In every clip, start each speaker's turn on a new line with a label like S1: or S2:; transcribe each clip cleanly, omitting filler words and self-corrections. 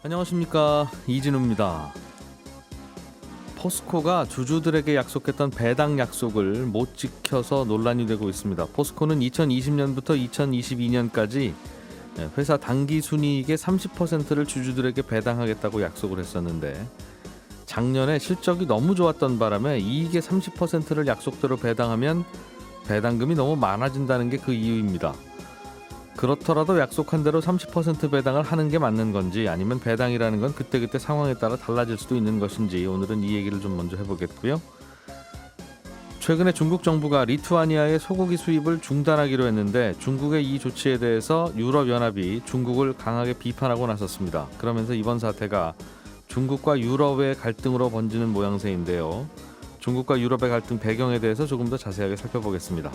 S1: 안녕하십니까, 이진우입니다. 포스코가 주주들에게 약속했던 배당 약속을 못 지켜서 논란이 되고 있습니다. 포스코는 2020년부터 2022년까지 회사 당기 순이익의 30%를 주주들에게 배당하겠다고 약속을 했었는데, 작년에 실적이 너무 좋았던 바람에 이익의 30%를 약속대로 배당하면 배당금이 너무 많아진다는 게 그 이유입니다. 그렇더라도 약속한 대로 30% 배당을 하는 게 맞는 건지, 아니면 배당이라는 건 그때그때 상황에 따라 달라질 수도 있는 것인지, 오늘은 이 얘기를 좀 먼저 해보겠고요. 최근에 중국 정부가 리투아니아의 소고기 수입을 중단하기로 했는데, 중국의 이 조치에 대해서 유럽연합이 중국을 강하게 비판하고 나섰습니다. 그러면서 이번 사태가 중국과 유럽의 갈등으로 번지는 모양새인데요. 중국과 유럽의 갈등 배경에 대해서 조금 더 자세하게 살펴보겠습니다.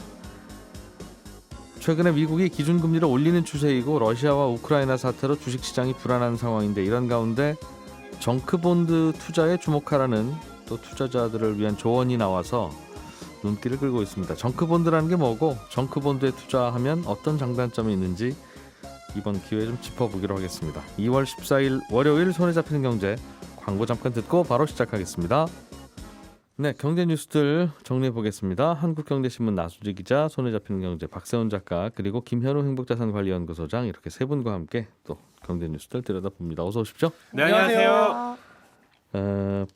S1: 최근에 미국이 기준금리를 올리는 추세이고, 러시아와 우크라이나 사태로 주식시장이 불안한 상황인데, 이런 가운데 정크본드 투자에 주목하라는 또 투자자들을 위한 조언이 나와서 눈길을 끌고 있습니다. 정크본드라는 게 뭐고, 정크본드에 투자하면 어떤 장단점이 있는지 이번 기회에 좀 짚어보기로 하겠습니다. 2월 14일 월요일 손에 잡히는 경제, 광고 잠깐 듣고 바로 시작하겠습니다. 네, 경제 뉴스들 정리해 보겠습니다. 한국경제신문 나수지 기자, 손에 잡히는 경제 박세훈 작가, 그리고 김현우 행복자산관리연구소장, 이렇게 세 분과 함께 또 경제 뉴스들 들여다봅니다. 어서 오십시오.
S2: 네, 안녕하세요.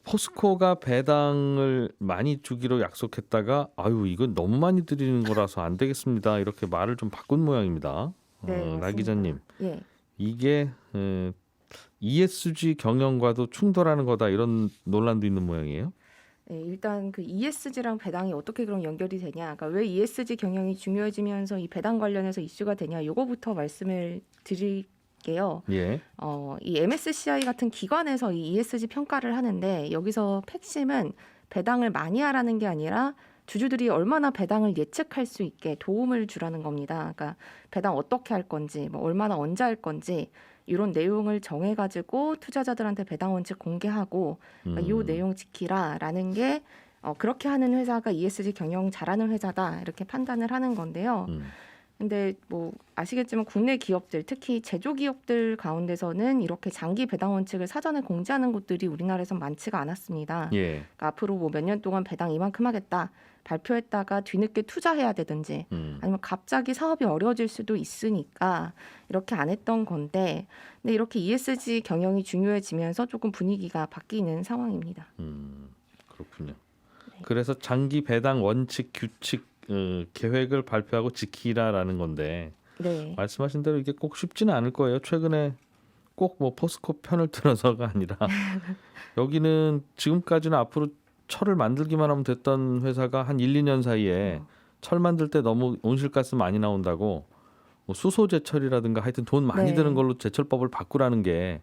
S1: 포스코가 배당을 많이 주기로 약속했다가, 아유 이건 너무 많이 드리는 거라서 안 되겠습니다, 이렇게 말을 좀 바꾼 모양입니다.
S3: 네,
S1: 나 기자님,
S3: 예.
S1: 이게 ESG 경영과도 충돌하는 거다, 이런 논란도 있는 모양이에요.
S3: 네, 일단 그 ESG랑 배당이 어떻게 그럼 연결이 되냐? 그러니까 왜 ESG 경영이 중요해지면서 이 배당 관련해서 이슈가 되냐? 요거부터 말씀을 드릴게요.
S1: 예.
S3: 이 MSCI 같은 기관에서 이 ESG 평가를 하는데, 여기서 핵심은 배당을 많이 하라는 게 아니라 주주들이 얼마나 배당을 예측할 수 있게 도움을 주라는 겁니다. 그러니까 배당 어떻게 할 건지, 뭐 얼마나 언제 할 건지, 이런 내용을 정해가지고 투자자들한테 배당 원칙 공개하고, 그러니까 이 내용 지키라라는 게 그렇게 하는 회사가 ESG 경영 잘하는 회사다, 이렇게 판단을 하는 건데요. 근데 뭐 아시겠지만 국내 기업들, 특히 제조기업들 가운데서는 이렇게 장기 배당 원칙을 사전에 공지하는 곳들이 우리나라에서 많지가 않았습니다.
S1: 예.
S3: 그러니까 앞으로 뭐 몇 년 동안 배당 이만큼 하겠다 발표했다가 뒤늦게 투자해야 되든지, 아니면 갑자기 사업이 어려워질 수도 있으니까 이렇게 안 했던 건데, 근데 이렇게 ESG 경영이 중요해지면서 조금 분위기가 바뀌는 상황입니다.
S1: 그렇군요.
S3: 네.
S1: 그래서 장기 배당 원칙 규칙 계획을 발표하고 지키라라는 건데,
S3: 네.
S1: 말씀하신 대로 이게 꼭 쉽지는 않을 거예요. 최근에 꼭 뭐 포스코 편을 들어서가 아니라 여기는 지금까지는 앞으로 철을 만들기만 하면 됐던 회사가 한 1, 2년 사이에 철 만들 때 너무 온실가스 많이 나온다고 뭐 수소 제철이라든가 하여튼 돈 많이
S3: 네.
S1: 드는 걸로 제철법을 바꾸라는 게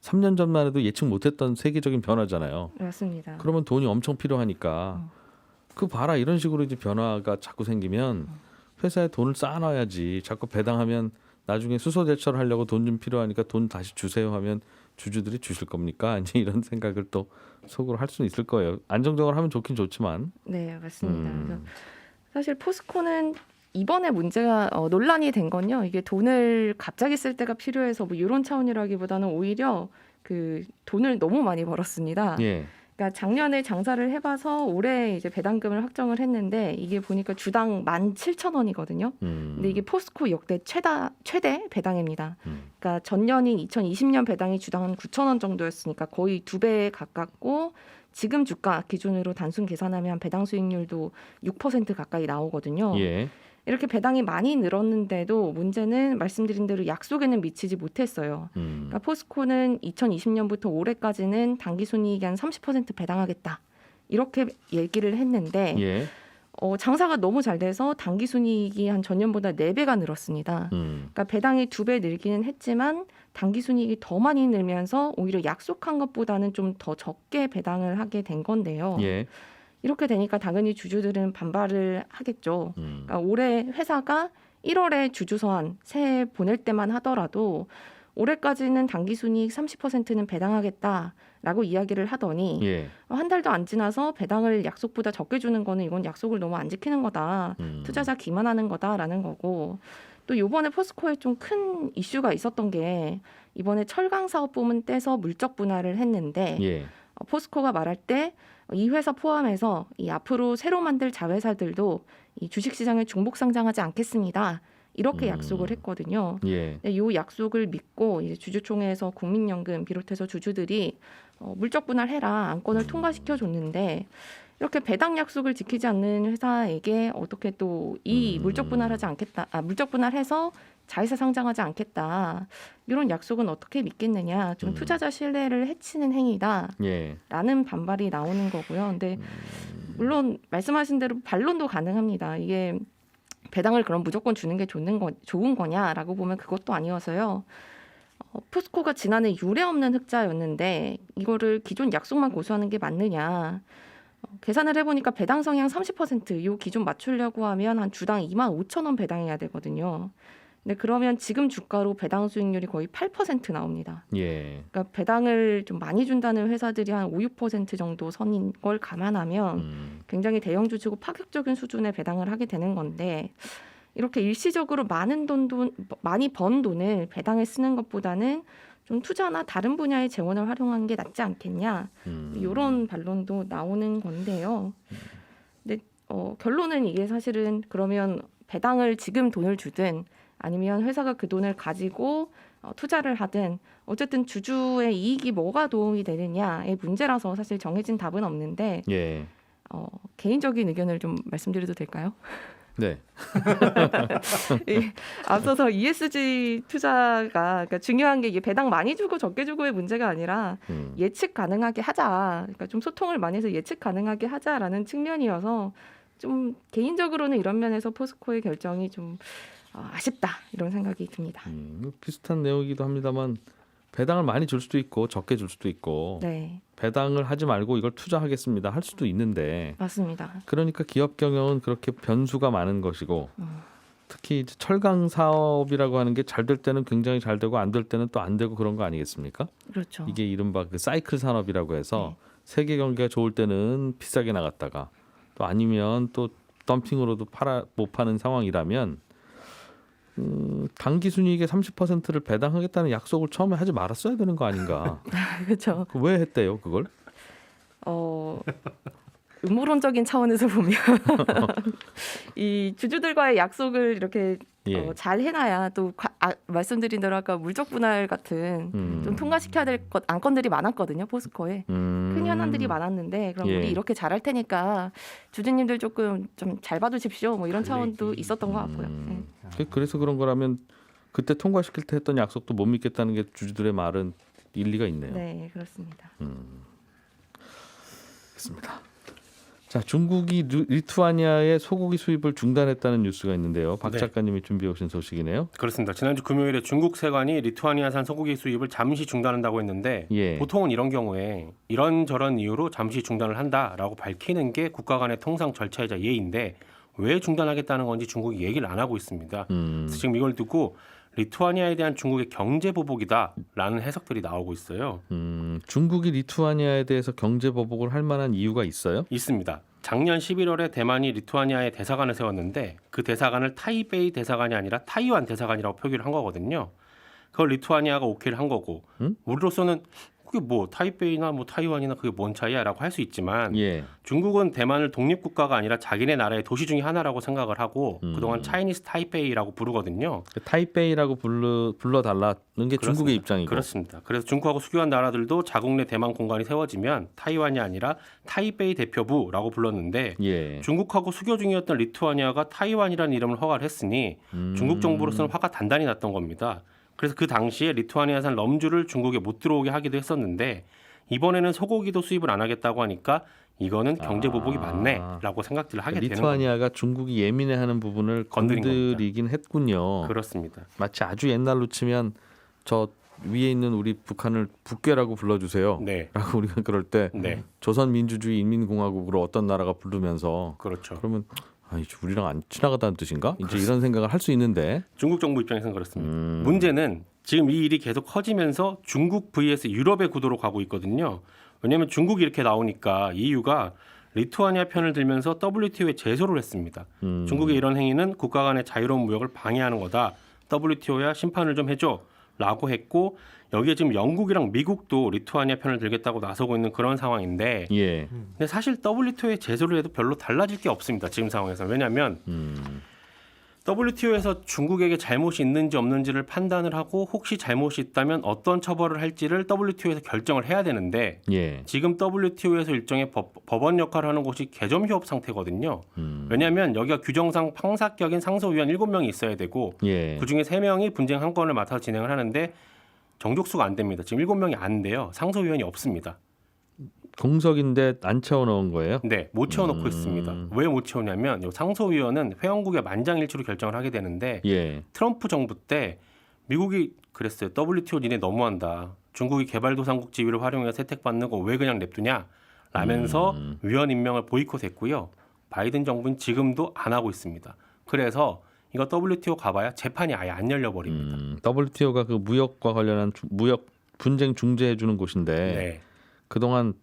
S1: 3년 전만 해도 예측 못했던 세계적인 변화잖아요.
S3: 맞습니다.
S1: 그러면 돈이 엄청 필요하니까 그 봐라, 이런 식으로 이제 변화가 자꾸 생기면 회사에 돈을 쌓아놔야지. 자꾸 배당하면 나중에 수소 제철 하려고 돈 좀 필요하니까 돈 다시 주세요 하면 주주들이 주실 겁니까? 이제 이런 생각을 또 속으로 할 수는 있을 거예요. 안정적으로 하면 좋긴 좋지만.
S3: 네, 맞습니다. 그래서 사실 포스코는 이번에 문제가 논란이 된 건요, 이게 돈을 갑자기 쓸 때가 필요해서 뭐 이런 차원이라기보다는 오히려 그 돈을 너무 많이 벌었습니다.
S1: 예.
S3: 그러니까 작년에 장사를 해봐서 올해 이제 배당금을 확정을 했는데, 이게 보니까 주당 17,000원이거든요. 근데 이게 포스코 역대 최대 배당입니다. 그러니까 전년인 2020년 배당이 주당 한 9,000원 정도였으니까 거의 2배에 가깝고, 지금 주가 기준으로 단순 계산하면 배당 수익률도 6% 가까이 나오거든요.
S1: 예.
S3: 이렇게 배당이 많이 늘었는데도 문제는 말씀드린 대로 약속에는 미치지 못했어요. 그러니까 포스코는 2020년부터 올해까지는 당기순이익이 한 30% 배당하겠다, 이렇게 얘기를 했는데,
S1: 예.
S3: 장사가 너무 잘 돼서 당기순이익이 한 전년보다 4배가 늘었습니다. 그러니까 배당이 2배 늘기는 했지만 당기순이익이 더 많이 늘면서 오히려 약속한 것보다는 좀 더 적게 배당을 하게 된 건데요.
S1: 예.
S3: 이렇게 되니까 당연히 주주들은 반발을 하겠죠. 그러니까 올해 회사가 1월에 주주서한 새해 보낼 때만 하더라도 올해까지는 당기순이익 30%는 배당하겠다라고 이야기를 하더니,
S1: 예.
S3: 한 달도 안 지나서 배당을 약속보다 적게 주는 거는 이건 약속을 너무 안 지키는 거다, 투자자 기만하는 거다라는 거고, 또 이번에 포스코에 좀 큰 이슈가 있었던 게 이번에 철강 사업 부문 떼서 물적 분할을 했는데
S1: 예.
S3: 포스코가 말할 때 이 회사 포함해서 이 앞으로 새로 만들 자회사들도 이 주식시장에 중복 상장하지 않겠습니다. 이렇게 약속을 했거든요.
S1: 예.
S3: 이 약속을 믿고 이제 주주총회에서 국민연금 비롯해서 주주들이 물적 분할해라 안건을 통과시켜 줬는데 이렇게 배당 약속을 지키지 않는 회사에게 어떻게 또 이 물적 분할하지 않겠다, 물적 분할해서 자회사 상장하지 않겠다 이런 약속은 어떻게 믿겠느냐, 좀 투자자 신뢰를 해치는 행위다라는
S1: 예.
S3: 반발이 나오는 거고요. 근데 물론 말씀하신 대로 반론도 가능합니다. 이게 배당을 그럼 무조건 주는 게 좋은 거냐라고 보면 그것도 아니어서요. 포스코가 지난해 유례 없는 흑자였는데 이거를 기존 약속만 고수하는 게 맞느냐. 계산을 해보니까 배당 성향 30%, 요 기준 맞추려고 하면 한 주당 25,000원 배당해야 되거든요. 근데 그러면 지금 주가로 배당 수익률이 거의 8% 나옵니다.
S1: 예.
S3: 그러니까 배당을 좀 많이 준다는 회사들이 한 5, 6% 정도 선인 걸 감안하면 굉장히 대형주주고 파격적인 수준의 배당을 하게 되는 건데 이렇게 일시적으로 많이 번 돈을 배당에 쓰는 것보다는 좀 투자나 다른 분야의 재원을 활용하는 게 낫지 않겠냐 이런 반론도 나오는 건데요. 근데 결론은 이게 사실은 그러면 배당을 지금 돈을 주든 아니면 회사가 그 돈을 가지고 투자를 하든 어쨌든 주주의 이익이 뭐가 도움이 되느냐의 문제라서 사실 정해진 답은 없는데
S1: 예.
S3: 개인적인 의견을 좀 말씀드려도 될까요?
S1: 네.
S3: 앞서서 ESG 투자가 그러니까 중요한 게 이게 배당 많이 주고 적게 주고의 문제가 아니라 예측 가능하게 하자. 그러니까 좀 소통을 많이 해서 예측 가능하게 하자라는 측면이어서 좀 개인적으로는 이런 면에서 포스코의 결정이 좀 아쉽다 이런 생각이 듭니다.
S1: 비슷한 내용이기도 합니다만 배당을 많이 줄 수도 있고 적게 줄 수도 있고
S3: 네,
S1: 배당을 하지 말고 이걸 투자하겠습니다 할 수도 있는데
S3: 맞습니다.
S1: 그러니까 기업 경영은 그렇게 변수가 많은 것이고 특히 이제 철강 사업이라고 하는 게 잘 될 때는 굉장히 잘 되고 안 될 때는 또 안 되고 그런 거 아니겠습니까?
S3: 그렇죠.
S1: 이게 이른바 그 사이클 산업이라고 해서
S3: 네.
S1: 세계 경기가 좋을 때는 비싸게 나갔다가 또 아니면 또 덤핑으로도 못 파는 상황이라면 당기 순이익의 30%를 배당하겠다는 약속을 처음에 하지 말았어야 되는 거 아닌가?
S3: 그렇죠.
S1: 왜 했대요 그걸?
S3: 음모론적인 차원에서 보면 이 주주들과의 약속을 이렇게
S1: 예.
S3: 잘 해놔야 또 말씀드린 대로 아까 물적 분할 같은 좀 통과시켜야 될 안건들이 많았거든요. 포스코에 큰 현안들이 많았는데 그럼
S1: 예.
S3: 우리 이렇게 잘할 테니까 주주님들 조금 좀 잘 봐주십시오. 뭐 이런 차원도 있었던 것 같고요. 네.
S1: 그래서 그런 거라면 그때 통과시킬 때 했던 약속도 못 믿겠다는 게 주주들의 말은 일리가 있네요.
S3: 네, 그렇습니다.
S1: 그렇습니다. 자, 중국이 리투아니아의 소고기 수입을 중단했다는 뉴스가 있는데요. 박
S2: 네.
S1: 작가님이 준비해 오신 소식이네요.
S2: 그렇습니다. 지난주 금요일에 중국 세관이 리투아니아산 소고기 수입을 잠시 중단한다고 했는데
S1: 예.
S2: 보통은 이런 경우에 이런저런 이유로 잠시 중단을 한다라고 밝히는 게 국가 간의 통상 절차이자 예인데 왜 중단하겠다는 건지 중국이 얘기를 안 하고 있습니다. 그래서 지금 이걸 두고 리투아니아에 대한 중국의 경제 보복이다라는 해석들이 나오고 있어요.
S1: 중국이 리투아니아에 대해서 경제 보복을 할 만한 이유가 있어요?
S2: 있습니다. 작년 11월에 대만이 리투아니아에 대사관을 세웠는데 그 대사관을 타이베이 대사관이 아니라 타이완 대사관이라고 표기를 한 거거든요. 그걸 리투아니아가 오케이를 한 거고 우리로서는 그게 뭐 타이베이나 뭐 타이완이나 그게 뭔 차이야라고 할 수 있지만
S1: 예.
S2: 중국은 대만을 독립국가가 아니라 자기네 나라의 도시 중에 하나라고 생각을 하고 그동안 차이니스 타이페이라고 부르거든요.
S1: 타이베이라고 불러달라는 게 중국의 입장이고.
S2: 그렇습니다. 그래서 중국하고 수교한 나라들도 자국 내 대만 공간이 세워지면 타이완이 아니라 타이베이 대표부라고 불렀는데
S1: 예.
S2: 중국하고 수교 중이었던 리투아니아가 타이완이라는 이름을 허가를 했으니 중국 정부로서는 화가 단단히 났던 겁니다. 그래서 그 당시에 리투아니아산 럼주를 중국에 못 들어오게 하기도 했었는데 이번에는 소고기도 수입을 안 하겠다고 하니까 이거는 경제 보복이 맞네라고 생각들을 하게 되는 겁니다.
S1: 리투아니아가 중국이 예민해하는 부분을 건드리긴 했군요.
S2: 그렇습니다.
S1: 마치 아주 옛날로 치면 저 위에 있는 우리 북한을 북괴라고 불러주세요.
S2: 네.
S1: 라고 우리가 그럴 때
S2: 네.
S1: 조선민주주의 인민공화국으로 어떤 나라가 부르면서
S2: 그렇죠.
S1: 그러면 우리랑 안 친하다는 뜻인가? 이제 이런 생각을 할 수 있는데
S2: 중국 정부 입장에서는 그렇습니다. 문제는 지금 이 일이 계속 커지면서 중국 vs 유럽의 구도로 가고 있거든요. 왜냐하면 중국이 이렇게 나오니까 EU가 리투아니아 편을 들면서 WTO에 제소를 했습니다. 중국의 이런 행위는 국가 간의 자유로운 무역을 방해하는 거다. WTO야 심판을 좀 해줘라고 했고 여기에 지금 영국이랑 미국도 리투아니아 편을 들겠다고 나서고 있는 그런 상황인데
S1: 예.
S2: 근데 사실 WTO에 제소를 해도 별로 달라질 게 없습니다. 지금 상황에서. 왜냐하면 WTO에서 중국에게 잘못이 있는지 없는지를 판단을 하고 혹시 잘못이 있다면 어떤 처벌을 할지를 WTO에서 결정을 해야 되는데
S1: 예.
S2: 지금 WTO에서 일종의 법원 역할을 하는 곳이 개점 휴업 상태거든요. 왜냐하면 여기가 규정상 판사격인 상소위원 7명이 있어야 되고
S1: 예.
S2: 그중에 3명이 분쟁 한 건을 맡아서 진행을 하는데 정족수가 안 됩니다. 지금 7명이 안 돼요. 상소위원이 없습니다.
S1: 공석인데 안 채워 넣은 거예요?
S2: 네, 못 채워놓고 있습니다. 왜 못 채우냐면 이 상소위원은 회원국의 만장일치로 결정을 하게 되는데
S1: 예.
S2: 트럼프 정부 때 미국이 그랬어요. WTO 니네 너무한다. 중국이 개발도상국 지위를 활용해서 혜택받는 거 왜 그냥 냅두냐? 라면서 위원 임명을 보이콧했고요. 바이든 정부는 지금도 안 하고 있습니다. 그래서 이거 WTO 가봐야 재판이 아예 안 열려버립니다.
S1: WTO가 그 무역과 관련한 무역 분쟁 중재해 주는 곳인데
S2: 네,
S1: 그동안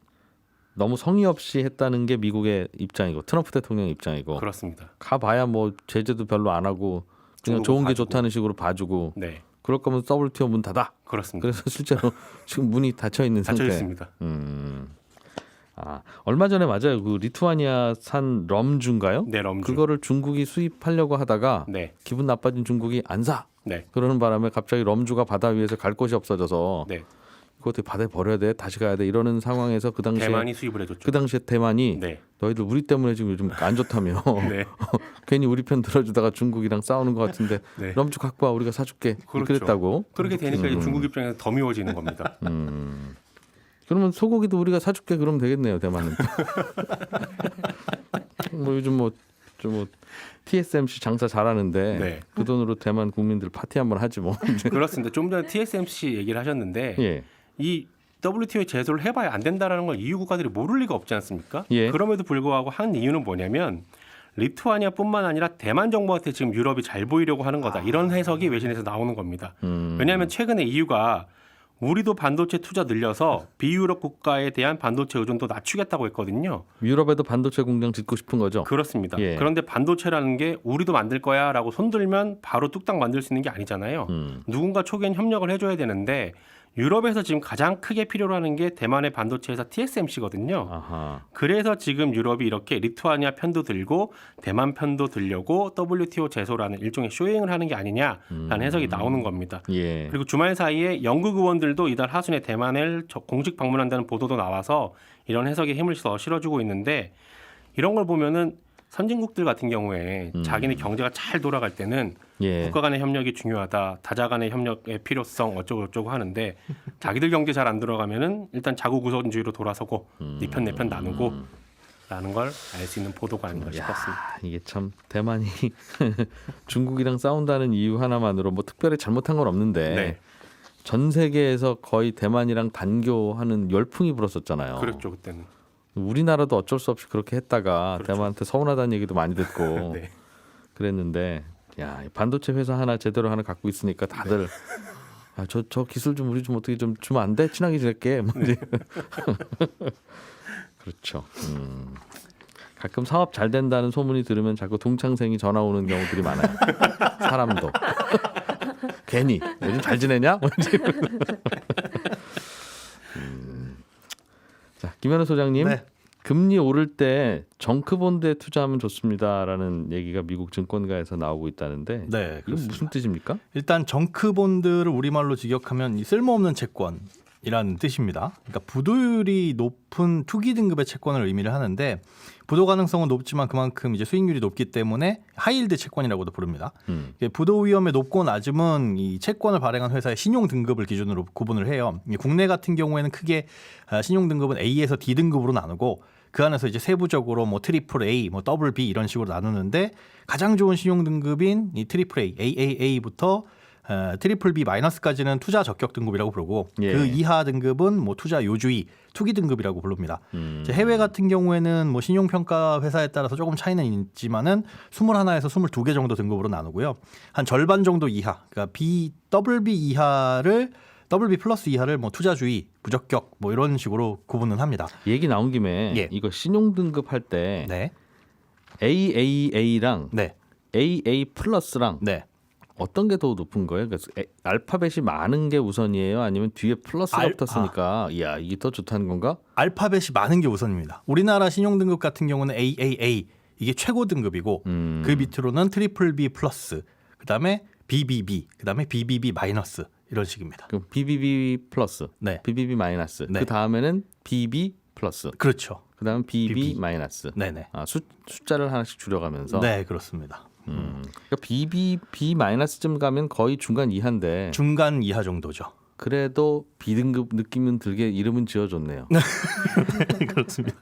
S1: 너무 성의 없이 했다는 게 미국의 입장이고 트럼프 대통령의 입장이고
S2: 그렇습니다.
S1: 가봐야 뭐 제재도 별로 안 하고 그냥
S2: 중국은
S1: 좋은 게
S2: 봐주고.
S1: 좋다는 식으로 봐주고
S2: 네,
S1: 그럴 거면 WTO 문 닫아.
S2: 그렇습니다.
S1: 그래서 실제로 지금 문이 닫혀 있는
S2: 닫혀
S1: 상태.
S2: 있습니다.
S1: 아 얼마 전에 맞아요. 그 리투아니아산 럼주인가요?
S2: 네, 럼주.
S1: 그거를 중국이 수입하려고 하다가
S2: 네,
S1: 기분 나빠진 중국이 안 사.
S2: 네,
S1: 그러는 바람에 갑자기 럼주가 바다 위에서 갈 곳이 없어져서
S2: 네.
S1: 그것도 바다에 버려야 돼. 다시 가야 돼. 이러는 상황에서 그 당시에
S2: 대만이 수입을 해줬죠.
S1: 그 당시에 대만이
S2: 네,
S1: 너희들 우리 때문에 지금 요즘 안 좋다며.
S2: 네,
S1: 괜히 우리 편 들어주다가 중국이랑 싸우는 것 같은데
S2: 네.
S1: 럼주 갖고 와 우리가 사줄게.
S2: 그렇죠.
S1: 그랬다고.
S2: 그렇게 되니까 이제 중국 입장에서 더 미워지는 겁니다.
S1: 그러면 소고기도 우리가 사줄게 그러면 되겠네요. 대만은. 뭐 요즘 뭐 TSMC 장사 잘하는데
S2: 네.
S1: 그 돈으로 대만 국민들 파티 한번 하지 뭐.
S2: 그렇습니다. 좀 전에 TSMC 얘기를 하셨는데
S1: 예.
S2: 이 WTO에 제소를 해봐야 안 된다라는 걸 EU 국가들이 모를 리가 없지 않습니까?
S1: 예.
S2: 그럼에도 불구하고 한 이유는 뭐냐면 리투아니아뿐만 아니라 대만 정부한테 지금 유럽이 잘 보이려고 하는 거다. 이런 해석이 외신에서 나오는 겁니다. 왜냐하면 최근에 EU가 우리도 반도체 투자 늘려서 비유럽 국가에 대한 반도체 의존도 낮추겠다고 했거든요.
S1: 유럽에도 반도체 공장 짓고 싶은 거죠.
S2: 그렇습니다.
S1: 예.
S2: 그런데 반도체라는 게 우리도 만들 거야라고 손들면 바로 뚝딱 만들 수 있는 게 아니잖아요. 누군가 초기엔 협력을 해줘야 되는데 유럽에서 지금 가장 크게 필요로 하는 게 대만의 반도체 회사 TSMC거든요.
S1: 아하.
S2: 그래서 지금 유럽이 이렇게 리투아니아 편도 들고 대만 편도 들려고 WTO 제소라는 일종의 쇼잉을 하는 게 아니냐라는 해석이 나오는 겁니다.
S1: 예.
S2: 그리고 주말 사이에 영국 의원들도 이달 하순에 대만을 공식 방문한다는 보도도 나와서 이런 해석에 힘을 실어주고 있는데 이런 걸 보면은 선진국들 같은 경우에 자기네 경제가 잘 돌아갈 때는
S1: 예.
S2: 국가 간의 협력이 중요하다. 다자 간의 협력의 필요성 어쩌고 저쩌고 하는데 자기들 경제 잘 안 들어가면은 일단 자국 우선주의로 돌아서고 네 편 내 편 나누고 라는 걸 알 수 있는 보도가 아닌가 싶었습니다.
S1: 야, 이게 참 대만이 중국이랑 싸운다는 이유 하나만으로 뭐 특별히 잘못한 건 없는데
S2: 네.
S1: 전 세계에서 거의 대만이랑 단교하는 열풍이 불었었잖아요.
S2: 그랬죠 그때는.
S1: 우리나라도 어쩔 수 없이 그렇게 했다가
S2: 그렇죠.
S1: 대만한테 서운하다는 얘기도 많이 듣고
S2: 네.
S1: 그랬는데 야 반도체 회사 하나 제대로 하나 갖고 있으니까 다들 아, 저 기술 좀 우리 좀 어떻게 좀 주면 안 돼? 친하게 지낼게. 뭐 이제. 그렇죠. 가끔 사업 잘 된다는 소문이 들으면 자꾸 동창생이 전화 오는 경우들이 많아요. 사람도 괜히 요즘 잘 지내냐? 뭐 이제. 자 김현우 소장님.
S4: 네.
S1: 금리 오를 때 정크본드에 투자하면 좋습니다라는 얘기가 미국 증권가에서 나오고 있다는데
S4: 네,
S1: 이건
S4: 그렇습니다.
S1: 무슨 뜻입니까?
S4: 일단 정크본드를 우리말로 직역하면 이 쓸모없는 채권이라는 뜻입니다. 그러니까 부도율이 높은 투기 등급의 채권을 의미를 하는데 부도 가능성은 높지만 그만큼 이제 수익률이 높기 때문에 하이힐드 채권이라고도 부릅니다. 이게 부도 위험의 높고 낮음은 이 채권을 발행한 회사의 신용 등급을 기준으로 구분을 해요. 국내 같은 경우에는 크게 신용 등급은 A에서 D 등급으로 나누고 그 안에서 이제 세부적으로 뭐 트리플 A, 뭐 더블 B 이런 식으로 나누는데 가장 좋은 신용 등급인 이 트리플 A, AAA부터 트리플 B 마이너스까지는 투자 적격 등급이라고 부르고
S1: 예.
S4: 그 이하 등급은 뭐 투자 요주의 투기 등급이라고 부릅니다. 해외 같은 경우에는 뭐 신용 평가 회사에 따라서 조금 차이는 있지만은 21에서 22개 정도 등급으로 나누고요. 한 절반 정도 이하, 그러니까 더블 B 이하를 WB 플러스 이하를 뭐 투자주의, 부적격 뭐 이런 식으로 구분은 합니다.
S1: 얘기 나온 김에
S4: 예.
S1: 이거 신용 등급할 때
S4: 네,
S1: AAA랑
S4: 네,
S1: AA 플러스랑
S4: 네.
S1: 어떤 게 더 높은 거예요? 그래서 알파벳이 많은 게 우선이에요? 아니면 뒤에 플러스가 붙었으니까 이야 이게 더 좋다는 건가?
S4: 알파벳이 많은 게 우선입니다. 우리나라 신용 등급 같은 경우는 AAA 이게 최고 등급이고 그 밑으로는 트리플 B 플러스, 그다음에 BBB, 그다음에 BBB 마이너스 이런 식입니다.
S1: 그럼 BBB 플러스,
S4: 네.
S1: BBB 마이너스.
S4: 네.
S1: 그 다음에는 BB 플러스.
S4: 그렇죠.
S1: 그다음 BB
S4: BB.
S1: 마이너스.
S4: 네네.
S1: 아, 숫자를 하나씩 줄여가면서.
S4: 네, 그렇습니다.
S1: 그러니까 BBB 마이너스쯤 가면 거의 중간 이하인데.
S4: 중간 이하 정도죠.
S1: 그래도 B등급 느낌은 들게 이름은 지어줬네요.
S4: 그렇습니다.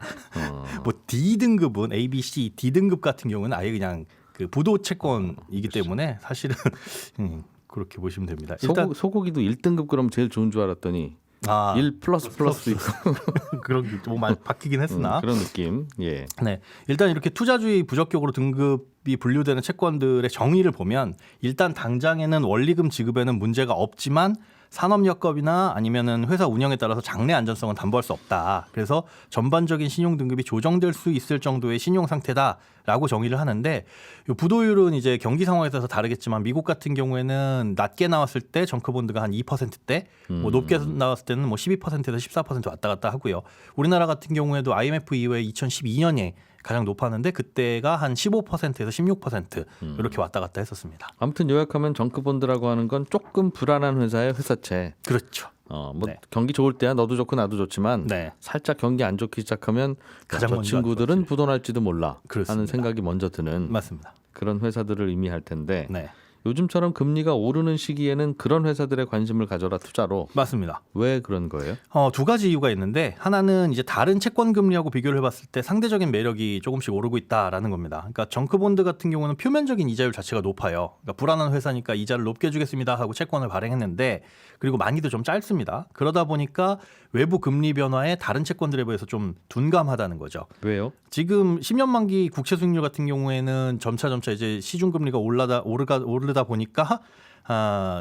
S4: 뭐 D 등급은 A, B, C, D 등급 같은 경우는 아예 그냥 그 부도 채권이기 때문에 사실은 그렇게 보시면 됩니다. 일단
S1: 소고기도 1등급 그럼 제일 좋은 줄 알았더니 1 플러스 있고
S4: 그런 게 좀 많이 바뀌긴 했으나
S1: 그런 느낌. 예.
S4: 네, 일단 이렇게 투자주의 부적격으로 등급이 분류되는 채권들의 정의를 보면 일단 당장에는 원리금 지급에는 문제가 없지만 산업여건이나 아니면은 회사 운영에 따라서 장래 안전성은 담보할 수 없다. 그래서 전반적인 신용 등급이 조정될 수 있을 정도의 신용 상태다라고 정의를 하는데 이 부도율은 이제 경기 상황에 따라서 다르겠지만 미국 같은 경우에는 낮게 나왔을 때 정크본드가 한 2%대, 뭐 높게 나왔을 때는 뭐 12%에서 14% 왔다 갔다 하고요. 우리나라 같은 경우에도 IMF 이후에 2012년에 가장 높았는데 그때가 한 15%에서 16% 이렇게 왔다 갔다 했었습니다.
S1: 아무튼 요약하면 정크본드라고 하는 건 조금 불안한 회사의 회사채.
S4: 그렇죠.
S1: 뭐
S4: 네.
S1: 경기 좋을 때야 너도 좋고 나도 좋지만
S4: 네.
S1: 살짝 경기 안 좋기 시작하면
S4: 가장
S1: 저
S4: 먼저
S1: 친구들은 부도날지도 몰라
S4: 그렇습니다.
S1: 하는 생각이 먼저 드는
S4: 맞습니다.
S1: 그런 회사들을 의미할 텐데
S4: 네,
S1: 요즘처럼 금리가 오르는 시기에는 그런 회사들의 관심을 가져라 투자로.
S4: 맞습니다.
S1: 왜 그런 거예요?
S4: 두 가지 이유가 있는데 하나는 이제 다른 채권 금리하고 비교를 해봤을 때 상대적인 매력이 조금씩 오르고 있다라는 겁니다. 그러니까 정크본드 같은 경우는 표면적인 이자율 자체가 높아요. 그러니까 불안한 회사니까 이자를 높게 주겠습니다 하고 채권을 발행했는데 그리고 만기도 좀 짧습니다. 그러다 보니까 외부 금리 변화에 다른 채권들에 비해서 좀 둔감하다는 거죠.
S1: 왜요?
S4: 지금 10년 만기 국채 수익률 같은 경우에는 점차 이제 시중 금리가 오르다 보니까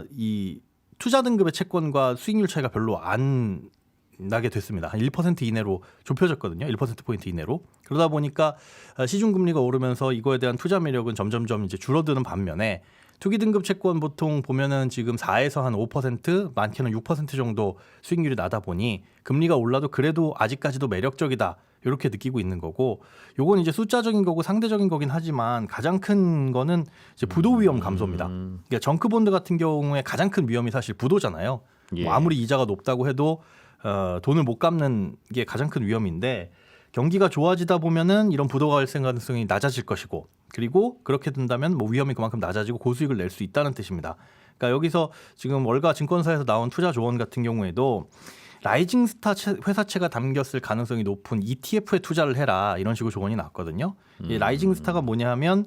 S4: 이 투자 등급의 채권과 수익률 차이가 별로 안 나게 됐습니다. 한 1% 이내로 좁혀졌거든요. 1%포인트 이내로. 그러다 보니까 시중 금리가 오르면서 이거에 대한 투자 매력은 점점점 이제 줄어드는 반면에 투기 등급 채권 보통 보면은 지금 4에서 한 5%, 많게는 6% 정도 수익률이 나다 보니 금리가 올라도 그래도 아직까지도 매력적이다. 이렇게 느끼고 있는 거고, 요건 이제 숫자적인 거고 상대적인 거긴 하지만 가장 큰 거는 이제 부도 위험 감소입니다. 그러니까 정크본드 같은 경우에 가장 큰 위험이 사실 부도잖아요.
S1: 예.
S4: 뭐 아무리 이자가 높다고 해도 돈을 못 갚는 게 가장 큰 위험인데 경기가 좋아지다 보면은 이런 부도가 발생 가능성이 낮아질 것이고, 그리고 그렇게 된다면 뭐 위험이 그만큼 낮아지고 고수익을 낼 수 있다는 뜻입니다. 그러니까 여기서 지금 월가 증권사에서 나온 투자 조언 같은 경우에도 라이징 스타 회사채가 담겼을 가능성이 높은 ETF에 투자를 해라 이런 식으로 조언이 나왔거든요. 이 라이징 스타가 뭐냐면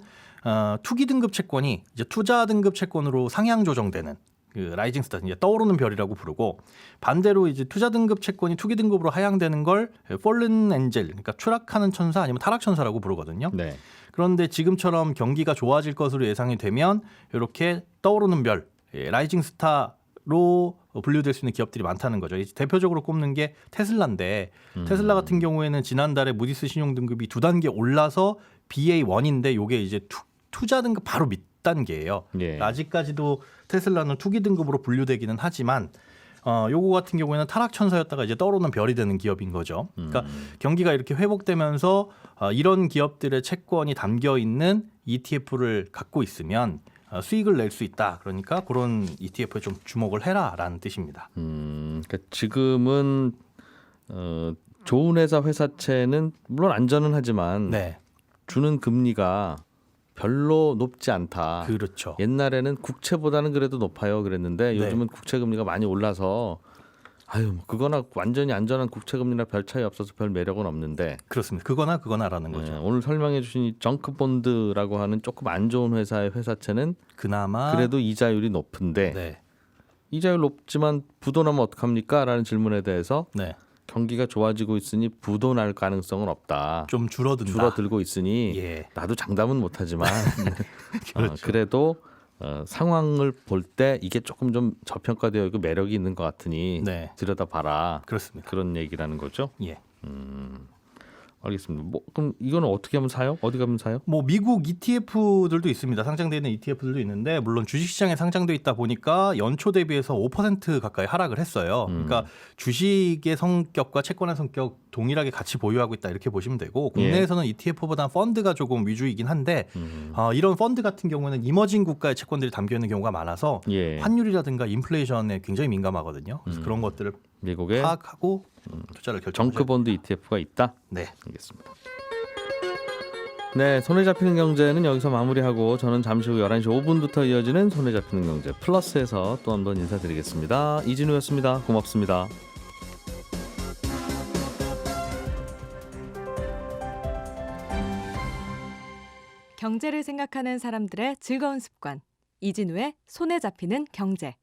S4: 투기 등급 채권이 이제 투자 등급 채권으로 상향 조정되는 그 라이징 스타, 이제 떠오르는 별이라고 부르고, 반대로 이제 투자 등급 채권이 투기 등급으로 하향되는 걸 폴른 엔젤, 그러니까 추락하는 천사 아니면 타락 천사라고 부르거든요.
S1: 네.
S4: 그런데 지금처럼 경기가 좋아질 것으로 예상이 되면 이렇게 떠오르는 별, 라이징 스타로 분류될 수 있는 기업들이 많다는 거죠. 대표적으로 꼽는 게 테슬라인데 테슬라 같은 경우에는 지난달에 무디스 신용 등급이 2단계 올라서 BA1인데 요게 이제 투자 등급 바로 밑 단계예요.
S1: 예.
S4: 아직까지도 테슬라는 투기 등급으로 분류되기는 하지만 요거 같은 경우에는 타락천사였다가 이제 떠오르는 별이 되는 기업인 거죠. 그러니까 경기가 이렇게 회복되면서 이런 기업들의 채권이 담겨 있는 ETF를 갖고 있으면 수익을 낼 수 있다. 그러니까 그런 ETF에 좀 주목을 해라라는 뜻입니다.
S1: 그러니까 지금은 좋은 회사 회사채는 물론 안전은 하지만
S4: 네,
S1: 주는 금리가 별로 높지 않다.
S4: 그렇죠.
S1: 옛날에는 국채보다는 그래도 높아요 그랬는데
S4: 네.
S1: 요즘은 국채 금리가 많이 올라서 뭐 그거나 완전히 안전한 국채 금리나 별 차이 없어서 별 매력은 없는데.
S4: 그렇습니다. 그거나라는 거죠.
S1: 오늘 설명해 주신 이 정크본드라고 하는 조금 안 좋은 회사의 회사채는
S4: 그나마
S1: 그래도 이자율이 높은데
S4: 네,
S1: 이자율 높지만 부도 나면 어떡합니까? 라는 질문에 대해서
S4: 네,
S1: 경기가 좋아지고 있으니 부도 날 가능성은 없다.
S4: 좀 줄어든다.
S1: 줄어들고 있으니
S4: 예.
S1: 나도 장담은 못하지만
S4: 그렇죠.
S1: 그래도 상황을 볼 때 이게 조금 좀 저평가되어 있고 매력이 있는 것 같으니
S4: 네.
S1: 들여다봐라.
S4: 그렇습니다.
S1: 그런 얘기라는 거죠.
S4: 예.
S1: 알겠습니다. 뭐 그럼 이거는 어떻게 하면 사요? 어디 가면 사요?
S4: 뭐 미국 ETF들도 있습니다. 상장되어 있는 ETF들도 있는데 물론 주식시장에 상장돼 있다 보니까 연초 대비해서 5% 가까이 하락을 했어요. 그러니까 주식의 성격과 채권의 성격 동일하게 같이 보유하고 있다 이렇게 보시면 되고 국내에서는 ETF보다 펀드가 조금 위주이긴 한데 이런 펀드 같은 경우는 이머징 국가의 채권들이 담겨 있는 경우가 많아서
S1: 예.
S4: 환율이라든가 인플레이션에 굉장히 민감하거든요. 그래서 그런 것들을
S1: 미국의
S4: 파악하고 투자를 결정하죠.
S1: 정크본드 ETF가 있다.
S4: 네.
S1: 알겠습니다. 네, 손에 잡히는 경제는 여기서 마무리하고 저는 잠시 후 11시 5분부터 이어지는 손에 잡히는 경제 플러스에서 또 한 번 인사드리겠습니다. 이진우였습니다. 고맙습니다.
S5: 경제를 생각하는 사람들의 즐거운 습관. 이진우의 손에 잡히는 경제.